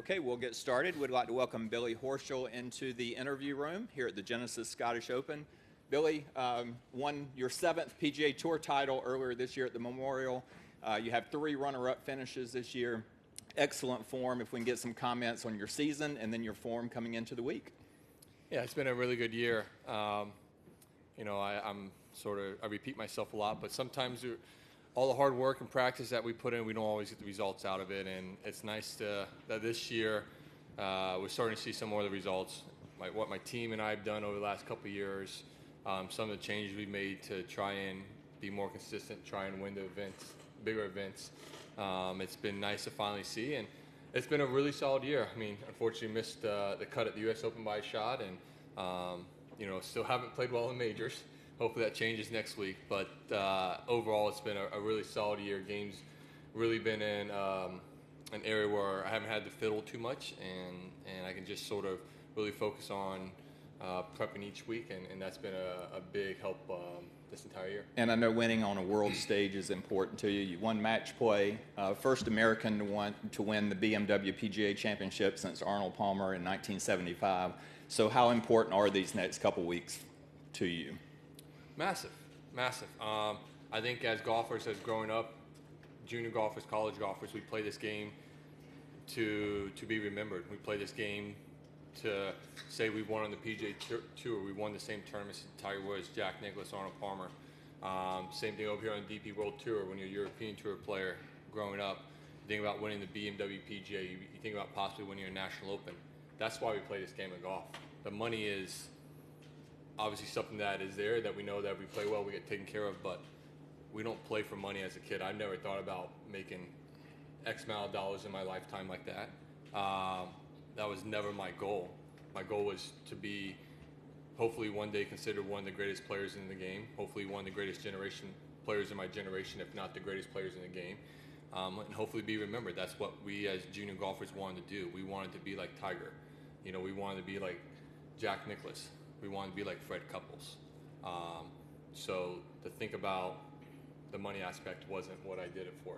Okay, we'll get started. We'd like to welcome Billy Horschel into the interview room here at the Genesis Scottish Open. Billy won your 7th PGA Tour title earlier this year at the Memorial. You have 3 runner-up finishes this year. Excellent form. If we can get some comments on your season and then your form coming into the week. Yeah, it's been a really good year. I repeat myself a lot, but sometimes all the hard work and practice that we put in, we don't always get the results out of it. And it's nice that this year we're starting to see some more of the results. What my team and I have done over the last couple of years, some of the changes we've made to try and be more consistent, try and win the events, bigger events. It's been nice to finally see, and it's been a really solid year. I mean, unfortunately missed the cut at the U.S. Open by a shot, and still haven't played well in majors. Hopefully that changes next week. But overall, it's been a really solid year. Games really been in an area where I haven't had to fiddle too much, and I can just sort of really focus on prepping each week, and that's been a big help this entire year. And I know winning on a world stage is important to you. You won match play, first American to win the BMW PGA Championship since Arnold Palmer in 1975. So how important are these next couple weeks to you? Massive. I think as golfers, as growing up, junior golfers, college golfers, we play this game to be remembered. We play this game to say we won on the PGA Tour. We won the same tournaments as Tiger Woods, Jack Nicklaus, Arnold Palmer. Same thing over here on the DP World Tour. When you're a European Tour player growing up, you think about winning the BMW PGA. You think about possibly winning a National Open. That's why we play this game of golf. The money is obviously something that is there, that we know that we play well, we get taken care of, but we don't play for money as a kid. I never thought about making X amount of dollars in my lifetime like that. That was never my goal. My goal was to be, hopefully one day, considered one of the greatest players in the game, hopefully one of the greatest players in my generation, if not the greatest players in the game, and hopefully be remembered. That's what we as junior golfers wanted to do. We wanted to be like Tiger. We wanted to be like Jack Nicklaus. We wanted to be like Fred Couples. So to think about the money aspect wasn't what I did it for.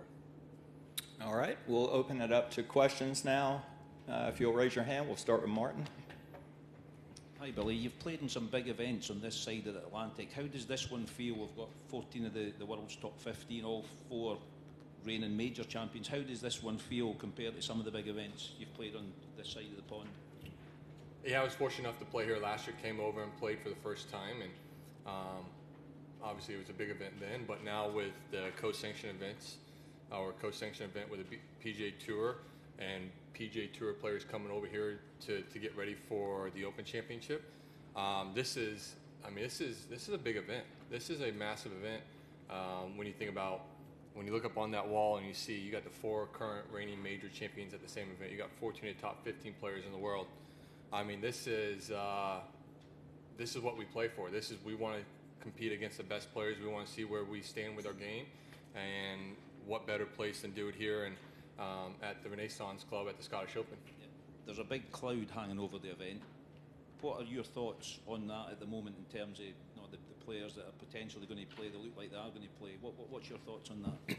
All right, we'll open it up to questions now. If you'll raise your hand, we'll start with Martin. Hi, Billy. You've played in some big events on this side of the Atlantic. How does this one feel? We've got 14 of the world's top 15, all 4 reigning major champions. How does this one feel compared to some of the big events you've played on this side of the pond? Yeah, I was fortunate enough to play here last year, came over and played for the first time, and obviously it was a big event then, but now with the co-sanctioned events, our co-sanctioned event with the PGA Tour and PGA Tour players coming over here to get ready for the Open Championship, this is a big event. This is a massive event. When you look up on that wall and you see you got the 4 current reigning major champions at the same event, you got 14 of the top 15 players in the world. I mean, this is what we play for. We want to compete against the best players. We want to see where we stand with our game, and what better place than do it here and at the Renaissance Club at the Scottish Open. Yeah. There's a big cloud hanging over the event. What are your thoughts on that at the moment in terms of the players that are potentially going to play, that look like they are going to play? What's your thoughts on that?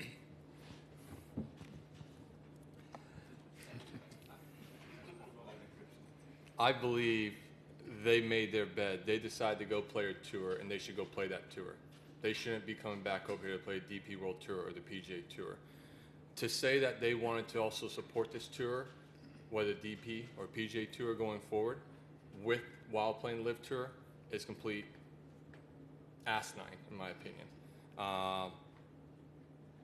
I believe they made their bed. They decided to go play a tour, and they should go play that tour. They shouldn't be coming back over here to play the DP World Tour or the PGA Tour. To say that they wanted to also support this tour, whether DP or PGA Tour going forward, while playing the LIV Tour, is complete asinine, in my opinion.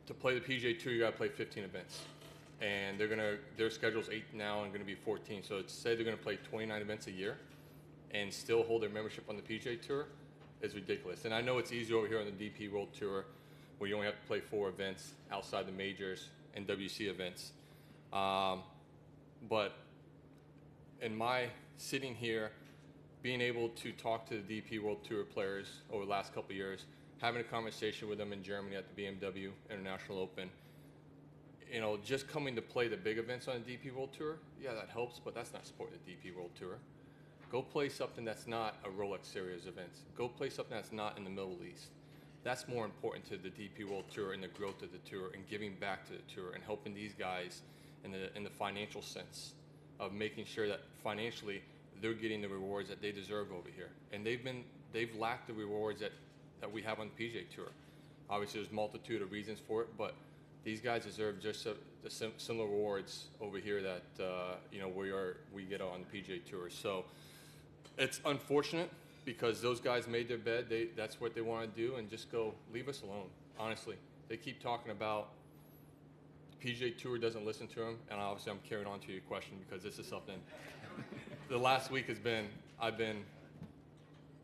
To play the PGA Tour, you got to play 15 events. And their schedule's 8 now and going to be 14. So to say they're going to play 29 events a year and still hold their membership on the PGA Tour is ridiculous. And I know it's easier over here on the DP World Tour, where you only have to play 4 events outside the majors and WC events. But in my sitting here, being able to talk to the DP World Tour players over the last couple of years, having a conversation with them in Germany at the BMW International Open, just coming to play the big events on the DP World Tour, yeah, that helps, but that's not supporting the DP World Tour. Go play something that's not a Rolex Series event. Go play something that's not in the Middle East. That's more important to the DP World Tour and the growth of the tour and giving back to the tour and helping these guys in the financial sense. of making sure that financially they're getting the rewards that they deserve over here. And they've lacked the rewards that we have on the PGA Tour. Obviously, there's a multitude of reasons for it, but these guys deserve just the similar rewards over here that we get on the PGA Tour. So it's unfortunate because those guys made their bed. That's what they want to do, and just go leave us alone. Honestly, they keep talking about the PGA Tour doesn't listen to them, and obviously I'm carrying on to your question because this is something. The last week I've been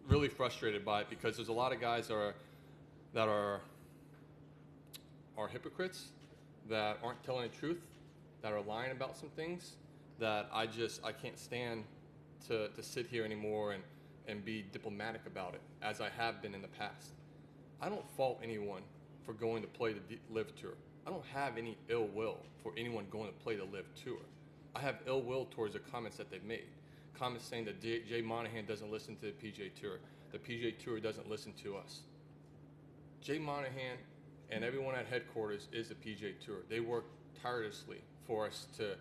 really frustrated by it because there's a lot of guys that are hypocrites, that aren't telling the truth, that are lying about some things that I can't stand to sit here anymore and be diplomatic about it as I have been in the past. I don't fault anyone for going to play the Live Tour. I don't have any ill will for anyone going to play the Live Tour. I have ill will towards the comments that they've made. Comments saying that Jay Monahan doesn't listen to the PGA Tour. The PGA Tour doesn't listen to us. Jay Monahan and everyone at headquarters is the PGA Tour. They work tirelessly for us to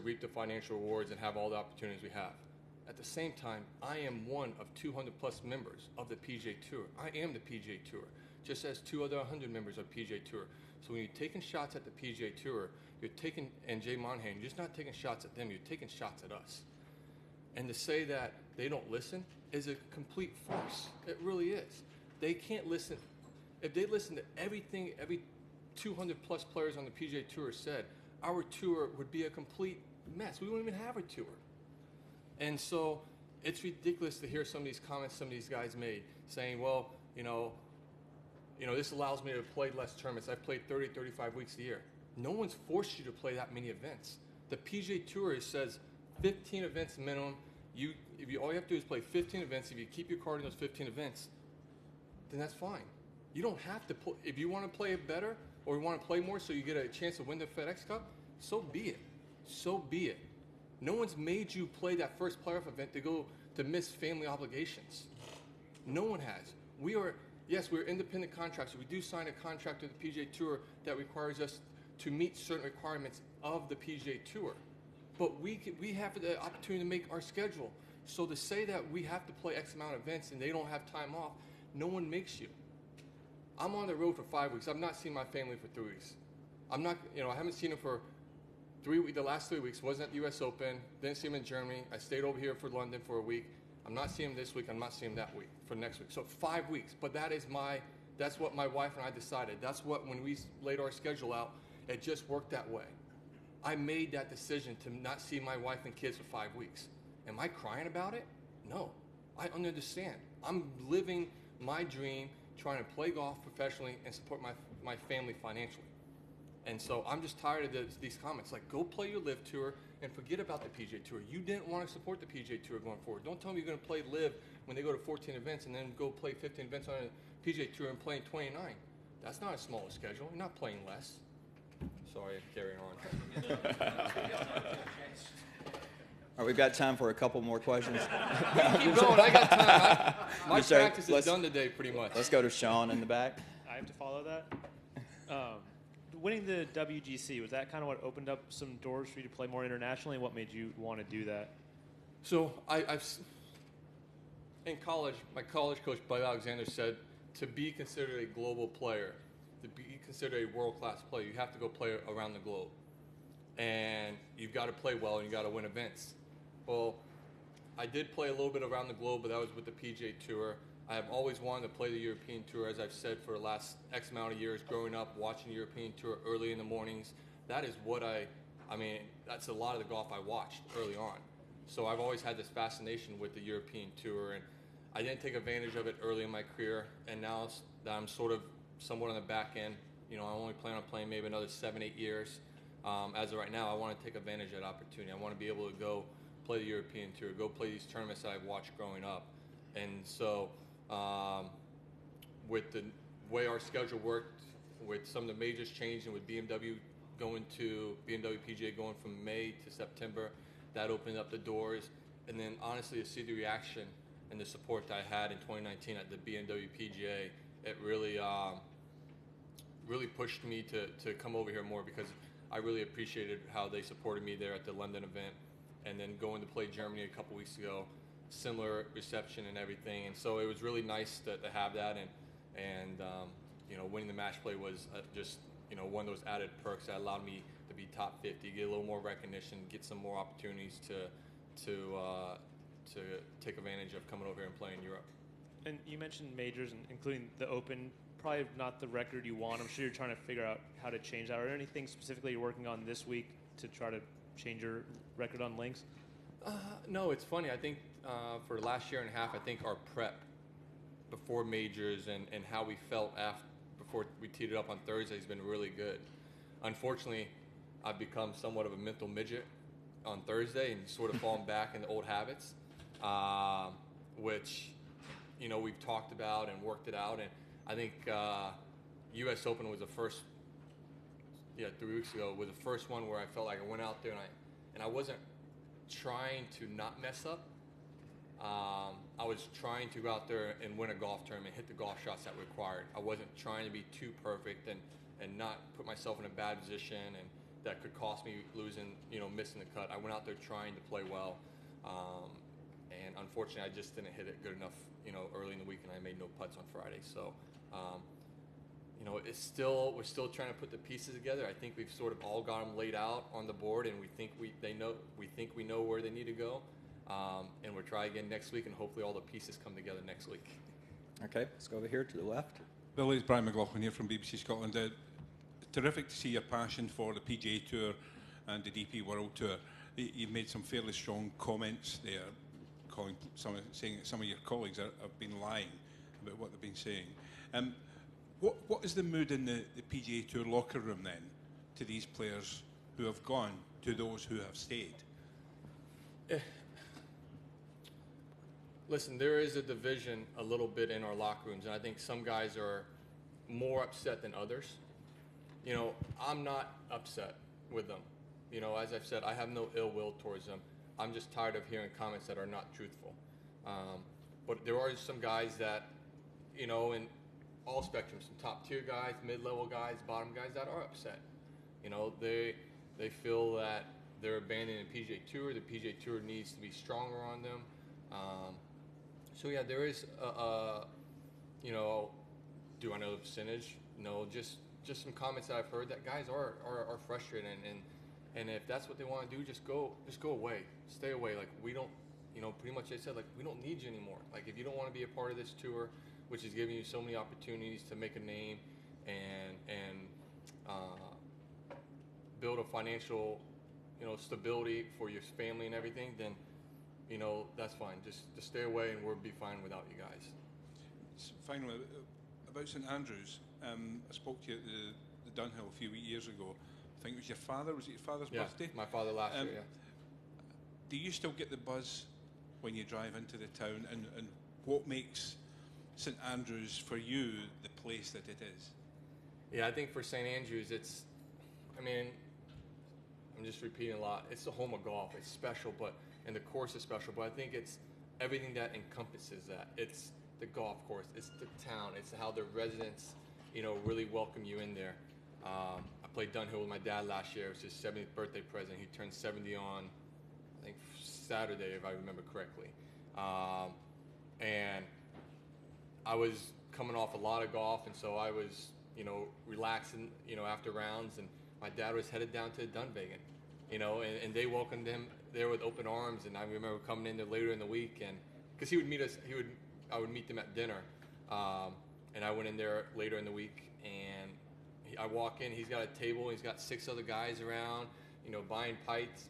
reap the financial rewards and have all the opportunities we have. At the same time, I am one of 200 plus members of the PGA Tour. I am the PGA Tour, just as 2 other 100 members of PGA Tour. So when you're taking shots at the PGA Tour, and Jay Monahan, you're just not taking shots at them, you're taking shots at us. And to say that they don't listen is a complete farce. It really is. They can't listen. If they listen to everything every 200 plus players on the PGA Tour said, our tour would be a complete mess. We wouldn't even have a tour. And so it's ridiculous to hear some of these comments some of these guys made saying, well, this allows me to play less tournaments. I've played 30, 35 weeks a year. No one's forced you to play that many events. The PGA Tour says 15 events minimum. All you have to do is play 15 events. If you keep your card in those 15 events, then that's fine. You don't have to play. If you want to play it better or you want to play more so you get a chance to win the FedEx Cup, so be it. So be it. No one's made you play that first playoff event to miss family obligations. No one has. We're independent contractors. We do sign a contract with the PGA Tour that requires us to meet certain requirements of the PGA Tour. But we have the opportunity to make our schedule. So to say that we have to play X amount of events and they don't have time off, no one makes you. I'm on the road for 5 weeks. I've not seen my family for 3 weeks. I haven't seen them for 3 weeks. The last 3 weeks wasn't at the U.S. Open. Didn't see them in Germany. I stayed over here for London for a week. I'm not seeing them this week. I'm not seeing them that week for next week. So 5 weeks. But that's what my wife and I decided. That's what, when we laid our schedule out, it just worked that way. I made that decision to not see my wife and kids for 5 weeks. Am I crying about it? No. I understand. I'm living my dream, trying to play golf professionally and support my family financially. And so I'm just tired of these comments. Like, go play your Live Tour and forget about the PGA Tour. You didn't want to support the PGA Tour going forward. Don't tell me you're going to play Live when they go to 14 events and then go play 15 events on a PGA Tour and play in 29. That's not a smaller schedule. You're not playing less. Sorry, carrying on. All right, we've got time for a couple more questions. Keep going. I got time. My practice is done today, pretty much. Let's go to Sean in the back. I have to follow that. Winning the WGC, was that kind of what opened up some doors for you to play more internationally? What made you want to do that? So in college, my college coach, Bud Alexander, said to be considered a global player, to be considered a world-class player, you have to go play around the globe. And you've got to play well and you've got to win events. Well, I did play a little bit around the globe, but that was with the PGA Tour. I have always wanted to play the European Tour, as I've said for the last X amount of years, growing up, watching the European Tour early in the mornings. That is what that's a lot of the golf I watched early on. So I've always had this fascination with the European Tour, and I didn't take advantage of it early in my career, and now that I'm sort of somewhat on the back end, I only plan on playing maybe another 7-8 years. As of right now, I want to take advantage of that opportunity. I want to be able to go play the European Tour, go play these tournaments that I've watched growing up. And so with the way our schedule worked, with some of the majors changing, with BMW PGA going from May to September, that opened up the doors. And then honestly, to see the reaction and the support that I had in 2019 at the BMW PGA, it really pushed me to come over here more, because I really appreciated how they supported me there at the London event, and then going to play Germany a couple weeks ago, similar reception and everything. And so it was really nice to have that, and you know, winning the match play was just, you know, one of those added perks that allowed me to be top 50, get a little more recognition, get some more opportunities to take advantage of coming over here and playing in Europe. And you mentioned majors, including the Open. Probably not the record you want. I'm sure you're trying to figure out how to change that. Are there anything specifically you're working on this week to try to change your record on links? No, it's funny. I think for the last year and a half, I think our prep before majors and how we felt before we teed it up on Thursday has been really good. Unfortunately, I've become somewhat of a mental midget on Thursday and sort of fallen back into old habits, which, you know, we've talked about and worked it out. And I think U.S. Open was the first, 3 weeks ago, was the first one where I felt like I went out there and I wasn't trying to not mess up. I was trying to go out there and win a golf tournament, hit the golf shots that were required. I wasn't trying to be too perfect and not put myself in a bad position and that could cost me losing, you know, missing the cut. I went out there trying to play well, and unfortunately I just didn't hit it good enough, you know, early in the week, and I made no putts on Friday. So, you know, we're still trying to put the pieces together. I think we've sort of all got them laid out on the board, and we think we know where they need to go. And we'll try again next week, and hopefully all the pieces come together next week. Okay, let's go over here to the left. Billy, it's Brian McLaughlin here from BBC Scotland. Terrific to see your passion for the PGA Tour and the DP World Tour. You've made some fairly strong comments there, saying that some of your colleagues have been lying about what they've been saying. What is the mood in the PGA Tour locker room then to these players who have gone to those who have stayed? Listen, there is a division a little bit in our locker rooms, and I think some guys are more upset than others. You know, I'm not upset with them. You know, as I've said, I have no ill will towards them. I'm just tired of hearing comments that are not truthful. But there are some guys that, you know, in all spectrums, some top tier guys, mid-level guys, bottom guys that are upset. You know, they feel that they're abandoning the PGA Tour. The PGA Tour needs to be stronger on them. So yeah, there is you know, do I know the percentage? No, just some comments that I've heard that guys are frustrated, and if that's what they want to do, just go away, stay away. Like, we don't, you know, pretty much they said, like, we don't need you anymore. Like, if you don't want to be a part of this tour, which is giving you so many opportunities to make a name and build a financial, you know, stability for your family and everything, then, you know, that's fine. Just stay away, and we'll be fine without you guys. Finally, about St Andrews, I spoke to you at the Dunhill a few years ago. I think it was your father. Was it your father's birthday? My father last year, yeah. Do you still get the buzz when you drive into the town? And what makes St Andrews, for you, the place that it is? Yeah, I think for St Andrews, I'm just repeating a lot. It's the home of golf. It's special, and the course is special, but I think it's everything that encompasses that. It's the golf course, it's the town, it's how the residents, you know, really welcome you in there. I played Dunhill with my dad last year. It was his 70th birthday present. He turned 70 on, I think, Saturday, if I remember correctly. And I was coming off a lot of golf, and so I was, you know, relaxing, you know, after rounds, and my dad was headed down to Dunvegan, you know, and they welcomed him there with open arms. And I remember coming in there later in the week, and because he would meet us, I would meet them at dinner, and I went in there later in the week, and I walk in, he's got a table, he's got 6 other guys around, you know, buying pints,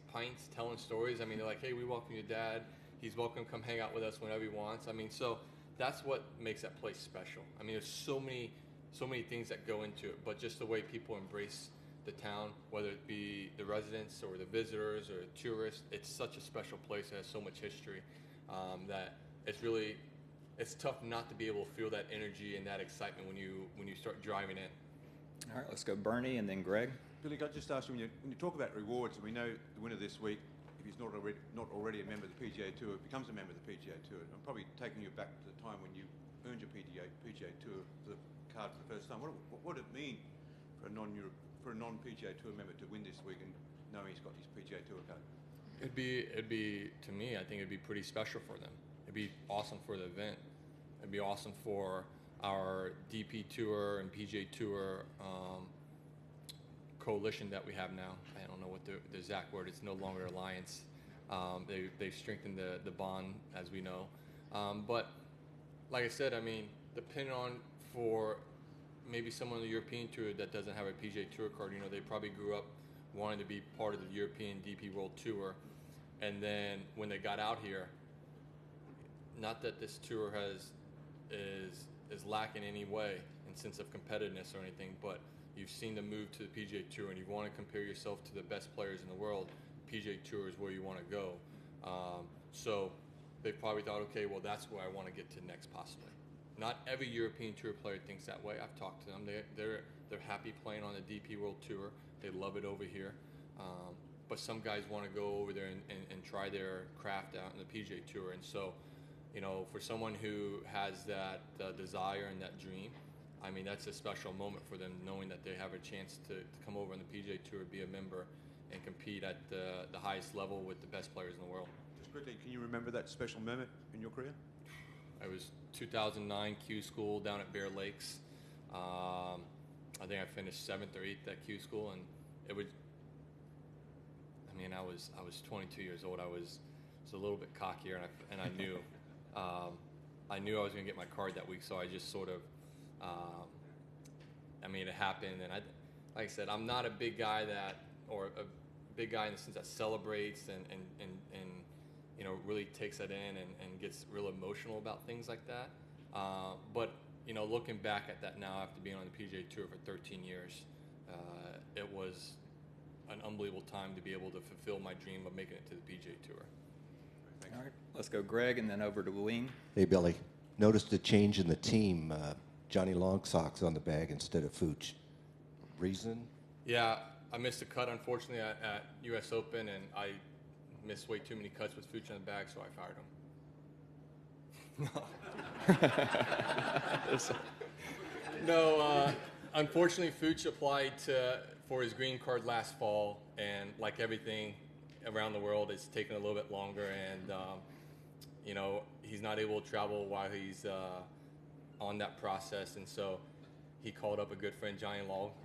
telling stories. I mean, they're like, hey, we welcome your dad. He's welcome to come hang out with us whenever he wants. I mean, so that's what makes that place special. I mean, there's so many things that go into it, but just the way people embrace the town, whether it be the residents or the visitors or the tourists, it's such a special place. It has so much history that it's tough not to be able to feel that energy and that excitement when you start driving in. All right, let's go Bernie and then Greg. Billy, can I just ask you, when you talk about rewards, and we know the winner this week, if he's not already a member of the PGA Tour, becomes a member of the PGA Tour. I'm probably taking you back to the time when you earned your PGA Tour card for the first time. What would it mean for for a non-PGA Tour member to win this week and knowing he's got his PGA Tour card? It'd be to me. I think it'd be pretty special for them. It'd be awesome for the event. It'd be awesome for our DP Tour and PGA Tour coalition that we have now. I don't know what the exact word. It's no longer alliance. They've strengthened the bond, as we know. But like I said, I mean, depending on for maybe someone on the European Tour that doesn't have a PGA Tour card, you know, they probably grew up wanting to be part of the European DP World Tour, and then when they got out here, not that this tour is lacking in any way in sense of competitiveness or anything, but you've seen the move to the PGA Tour and you want to compare yourself to the best players in the world. PGA Tour is where you want to go. So they probably thought, okay, well, that's where I want to get to next, possibly. Not every European Tour player thinks that way. I've talked to them. They're happy playing on the DP World Tour. They love it over here. But some guys want to go over there and try their craft out in the PGA Tour. And so, you know, for someone who has that desire and that dream, I mean, that's a special moment for them, knowing that they have a chance to come over on the PGA Tour, be a member, and compete at the highest level with the best players in the world. Just quickly, can you remember that special moment in your career? It was 2009 Q School down at Bear Lakes. I think I finished 7th or 8th at Q School, and it was. I mean, I was 22 years old. I was a little bit cockier, and I knew I knew I was going to get my card that week. So I just sort of, I mean, it happened, and like I said, I'm not a big guy or a big guy in the sense that celebrates and you know, really takes it in and gets real emotional about things like that. But, you know, looking back at that now after being on the PGA Tour for 13 years, it was an unbelievable time to be able to fulfill my dream of making it to the PGA Tour. All right, let's go Greg and then over to Wayne. Hey, Billy. Noticed a change in the team. Johnny Longsocks on the bag instead of Fooch. Reason? Yeah, I missed a cut, unfortunately, at U.S. Open, and I missed way too many cuts with Fooch on the bag, so I fired him. No, unfortunately, Fooch applied for his green card last fall, and like everything around the world, it's taken a little bit longer, and you know, he's not able to travel while he's on that process, and so he called up a good friend, Johnny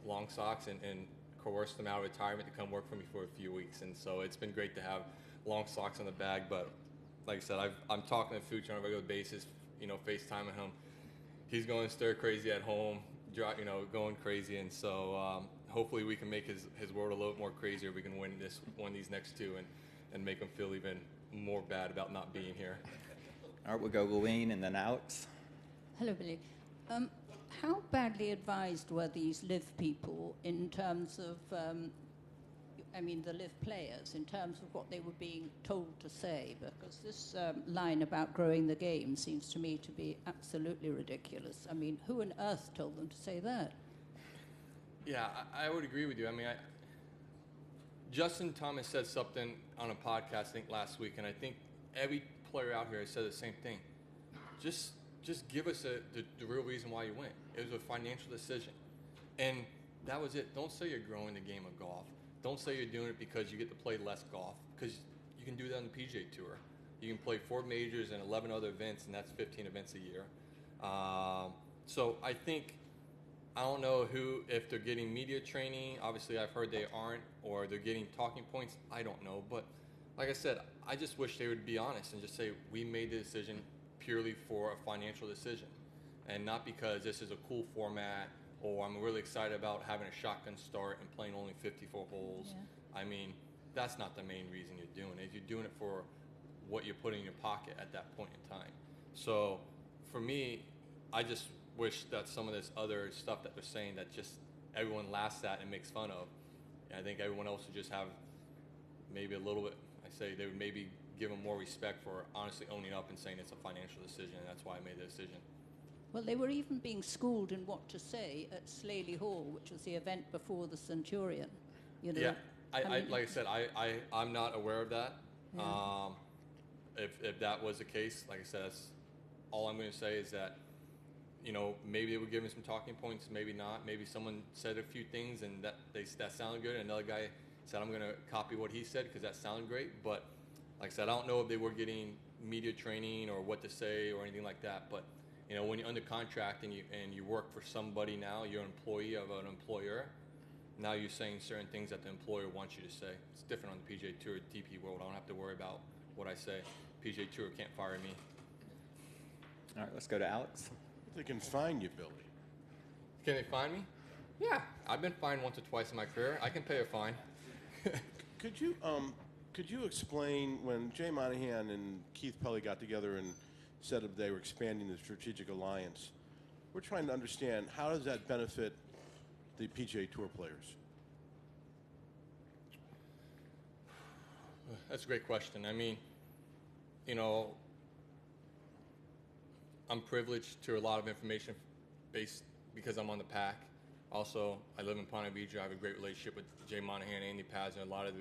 Longsocks, and coerced him out of retirement to come work for me for a few weeks. And so it's been great to have Longsocks on the bag. But like I said, I'm talking to Fooch on a regular basis, you know, FaceTiming him. He's going stir crazy at home, you know, going crazy. And so hopefully we can make his world a little more crazier. We can win these next two and make him feel even more bad about not being here. All right, we'll go Wayne and then Alex. Hello, Billy. How badly advised were these live people in terms of, I mean, the live players, in terms of what they were being told to say? Because this line about growing the game seems to me to be absolutely ridiculous. I mean, who on earth told them to say that? Yeah, I would agree with you. I mean, Justin Thomas said something on a podcast, I think, last week, and I think every player out here has said the same thing. Just give us the real reason why you went. It was a financial decision. And that was it. Don't say you're growing the game of golf. Don't say you're doing it because you get to play less golf, because you can do that on the PGA Tour. You can play 4 majors and 11 other events, and that's 15 events a year. So I think, I don't know if they're getting media training. Obviously, I've heard they aren't, or they're getting talking points. I don't know. But like I said, I just wish they would be honest and just say, we made the decision purely for a financial decision, and not because this is a cool format, or I'm really excited about having a shotgun start and playing only 54 holes. Yeah. I mean, that's not the main reason you're doing it. You're doing it for what you put in your pocket at that point in time. So for me, I just wish that some of this other stuff that they're saying that just everyone laughs at and makes fun of, I think everyone else would just have maybe a little bit, they would maybe give them more respect for honestly owning up and saying it's a financial decision, and that's why I made the decision. Well, they were even being schooled in what to say at Slaley Hall, which was the event before the Centurion. You know, yeah, I like I said, I'm not aware of that. Yeah. If that was the case, like I said, all I'm going to say is that maybe they were giving some talking points, maybe not. Maybe someone said a few things and that sounded good. And another guy said, I'm going to copy what he said because that sounded great. But like I said, I don't know if they were getting media training or what to say or anything like that. But, when you're under contract and you work for somebody now, you're an employee of an employer, now you're saying certain things that the employer wants you to say. It's different on the PGA Tour, DP World. I don't have to worry about what I say. PGA Tour can't fire me. All right, let's go to Alex. They can find you, Billy. Can they find me? Yeah, I've been fined once or twice in my career. I can pay a fine. Could you explain when Jay Monahan and Keith Pelley got together and said that they were expanding the strategic alliance? We're trying to understand, how does that benefit the PGA Tour players? That's a great question. I mean, I'm privileged to a lot of information based because I'm on the PAC. Also, I live in Ponte Vedra. I have a great relationship with Jay Monahan, Andy Paz, and a lot of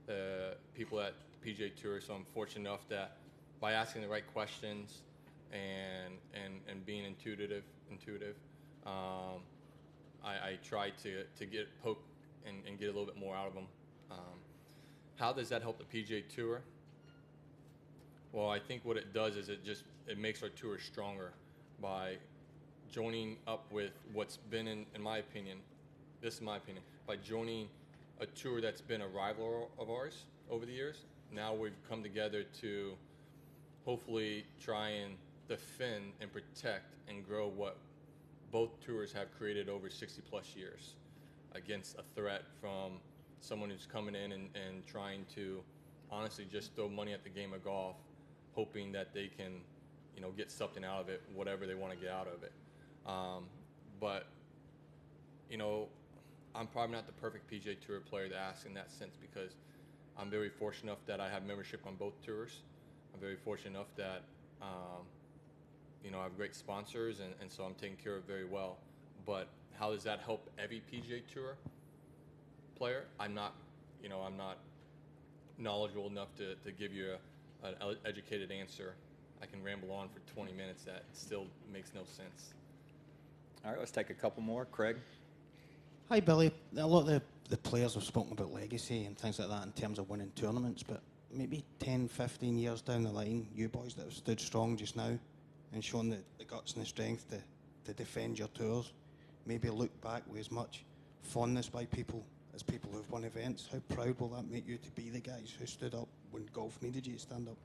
the people at PGA Tour. So I'm fortunate enough that by asking the right questions and being intuitive, I try to get poke and get a little bit more out of them. How does that help the PGA Tour? Well, I think what it does is it makes our tour stronger by joining up with what's been, in my opinion, this is my opinion, by joining a tour that's been a rival of ours over the years. Now we've come together to hopefully try and defend and protect and grow what both tours have created over 60 plus years against a threat from someone who's coming in and trying to honestly just throw money at the game of golf, hoping that they can, get something out of it, whatever they want to get out of it. But I'm probably not the perfect PGA Tour player to ask in that sense because I'm very fortunate enough that I have membership on both tours. I'm very fortunate enough that, I have great sponsors, and so I'm taken care of very well. But how does that help every PGA Tour player? I'm not knowledgeable enough to give you an educated answer. I can ramble on for 20 minutes that still makes no sense. All right, let's take a couple more. Craig? Hi, Billy. A lot of the players have spoken about legacy and things like that in terms of winning tournaments, but maybe 10, 15 years down the line, you boys that have stood strong just now and shown the guts and the strength to defend your tours, maybe look back with as much fondness by people as people who've won events. How proud will that make you to be the guys who stood up when golf needed you to stand up?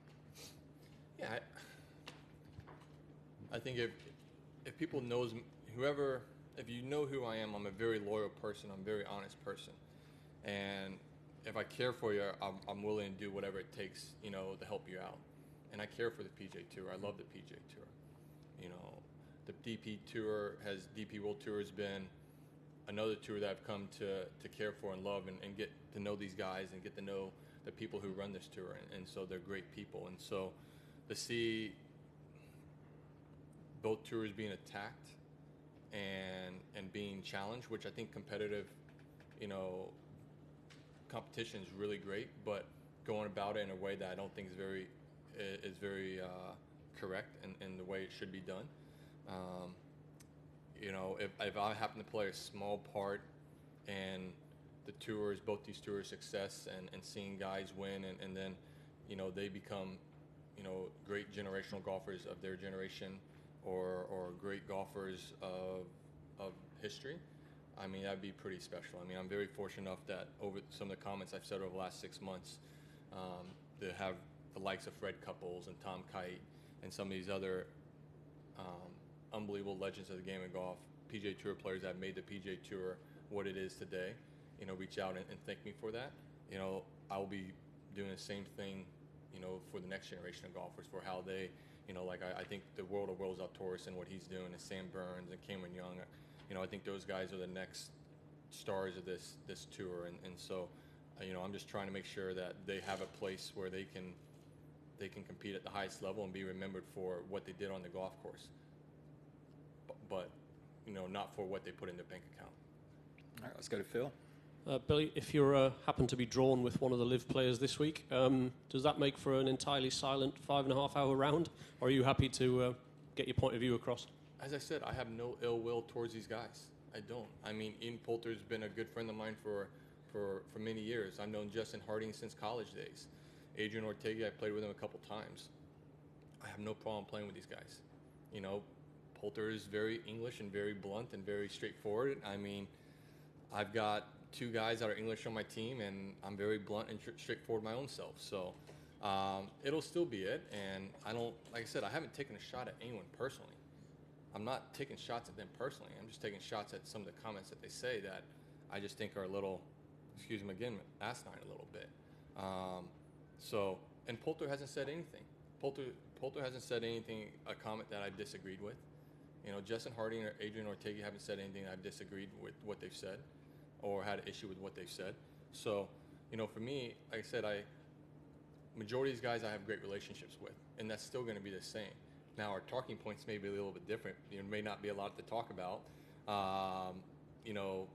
Yeah, I think if people knows if you know who I am, I'm a very loyal person. I'm a very honest person, and if I care for you, I'm willing to do whatever it takes, to help you out. And I care for the PGA Tour. I love the PGA Tour. The DP World Tour has been another tour that I've come to care for and love and get to know these guys and get to know the people who run this tour. And so they're great people. And so to see both tours being attacked and being challenged, which I think competitive, competition is really great, but going about it in a way that I don't think is very correct and the way it should be done. If I happen to play a small part in both these tours' success and seeing guys win and then, they become, great generational golfers of their generation or great golfers of history, I mean, that'd be pretty special. I mean, I'm very fortunate enough that over some of the comments I've said over the last 6 months, to have the likes of Fred Couples and Tom Kite and some of these other unbelievable legends of the game of golf, PGA Tour players that have made the PGA Tour what it is today, reach out and thank me for that. I'll be doing the same thing, for the next generation of golfers, for how they, I think the World of Worlds Zalatoris and what he's doing, and Sam Burns and Cameron Young, I think those guys are the next stars of this tour, and so, I'm just trying to make sure that they have a place where they can compete at the highest level and be remembered for what they did on the golf course, but not for what they put in their bank account. All right, let's go to Phil. Billy, if you happen to be drawn with one of the live players this week, does that make for an entirely silent 5.5 hour round, or are you happy to get your point of view across? as I said, I have no ill will towards these guys. I don't. I mean, Ian Poulter's been a good friend of mine for many years. I've known Justin Harding since college days. Adrian Ortega, I played with him a couple times. I have no problem playing with these guys. You know, Poulter is very English and very blunt and very straightforward. I mean, I've got 2 guys that are English on my team, and I'm very blunt and straightforward my own self. So it'll still be it. And I don't, like I said, I haven't taken a shot at anyone personally. I'm not taking shots at them personally. I'm just taking shots at some of the comments that they say that I just think are a little, excuse me again, asinine a little bit. And Poulter hasn't said anything. Poulter hasn't said anything, a comment that I've disagreed with. You know, Justin Harding or Adrian Ortega haven't said anything I've disagreed with what they've said or had an issue with what they've said. So, you know, for me, like I said, majority of these guys I have great relationships with, and that's still going to be the same. Now, our talking points may be a little bit different. There may not be a lot to talk about. You know,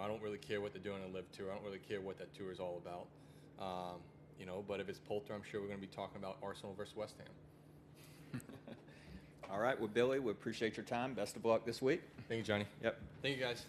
I don't really care what they're doing on the Live Tour. I don't really care what that tour is all about. You know, but if it's Poulter, I'm sure we're going to be talking about Arsenal versus West Ham. All right. Well, Billy, we appreciate your time. Best of luck this week. Thank you, Johnny. Yep. Thank you, guys.